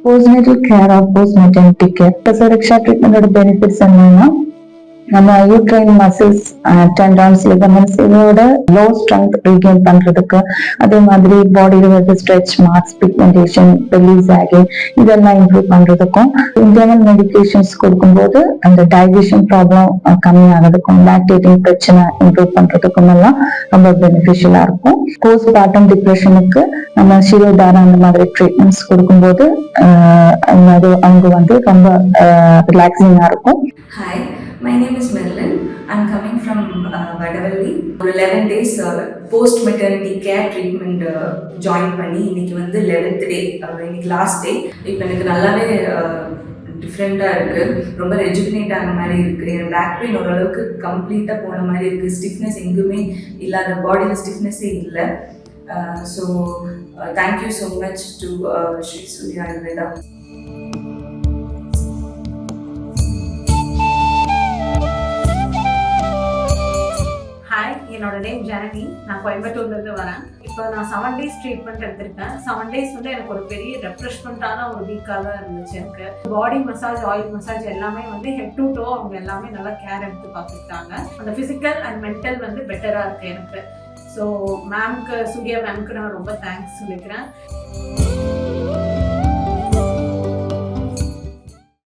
Postnatal care or post-maternity care. Prasarksha treatment benefits என்னன்னா நம்ம uterine muscles, tendons, ligaments இதோட low strength regain பண்றதுக்கு, அதே மாதிரி பாடியில வந்து ஸ்ட்ரெச் மார்க்ஸ், பிக்மெண்டேஷன், ரிலீஸ் ஆகி இதெல்லாம் இம்ப்ரூவ் பண்றதுக்கும், இன்டர்னல் மெடிகேஷன்ஸ் கொடுக்கும்போது அந்த டைஜஷன் ப்ராப்ளம் கம்மியாகிறதுக்கும், லாக்டேட்டிங் பிரச்சனை இம்ப்ரூவ் பண்றதுக்கும் எல்லாம் ரொம்ப பெனிஃபிஷியலா இருக்கும். போஸ்ட் பார்ட்டம் டிப்ரெஷனுக்கு நம்ம ஷிரோதாரா அந்த மாதிரி ட்ரீட்மெண்ட்ஸ் கொடுக்கும்போது அவங்க வந்து ரொம்ப ரிலாக்ஸிங்கா இருக்கும். Hi, my name is Marilyn. I'm coming from Vadavalli. ஒரு 11 days post-maternity care treatment join பண்ணி இன்னைக்கு வந்து 11th day, இன்னைக்கு லாஸ்ட் டே. இப்போ எனக்கு நல்லாவே டிஃப்ரெண்ட்டாக இருக்குது, ரொம்ப ரெஜுவினேட் ஆன மாதிரி இருக்குது. என் பேக் பெயின் ஓரளவுக்கு கம்ப்ளீட்டாக போன மாதிரி இருக்குது. ஸ்டிஃப்னஸ் எங்குமே இல்லாத, பாடியில் ஸ்டிஃப்னஸே இல்லை. So thank you so much to Sri Surya Ayurveda. என்னோட நேம் ஜனனி. நான் கோயம்புத்தூர்லேருந்து வரேன். இப்போ நான் 7 days ட்ரீட்மெண்ட் எடுத்திருக்கேன். 7 days வந்து எனக்கு ஒரு பெரிய ரெஃப்ரெஷ்மெண்ட்டான ஒரு வீக்காக தான் இருந்துச்சு. எனக்கு பாடி மசாஜ், ஆயில் மசாஜ் எல்லாமே வந்து ஹெட் டு டோ அவங்க எல்லாமே நல்லா கேர் எடுத்து பார்த்துக்கிட்டாங்க. அந்த ஃபிசிக்கல் அண்ட் மென்டல் வந்து பெட்டராக இருக்குது எனக்கு. ஸோ மேம்க்கு, சூர்யா மேம்க்கு நான் ரொம்ப தேங்க்ஸ் சொல்லிக்கிறேன்.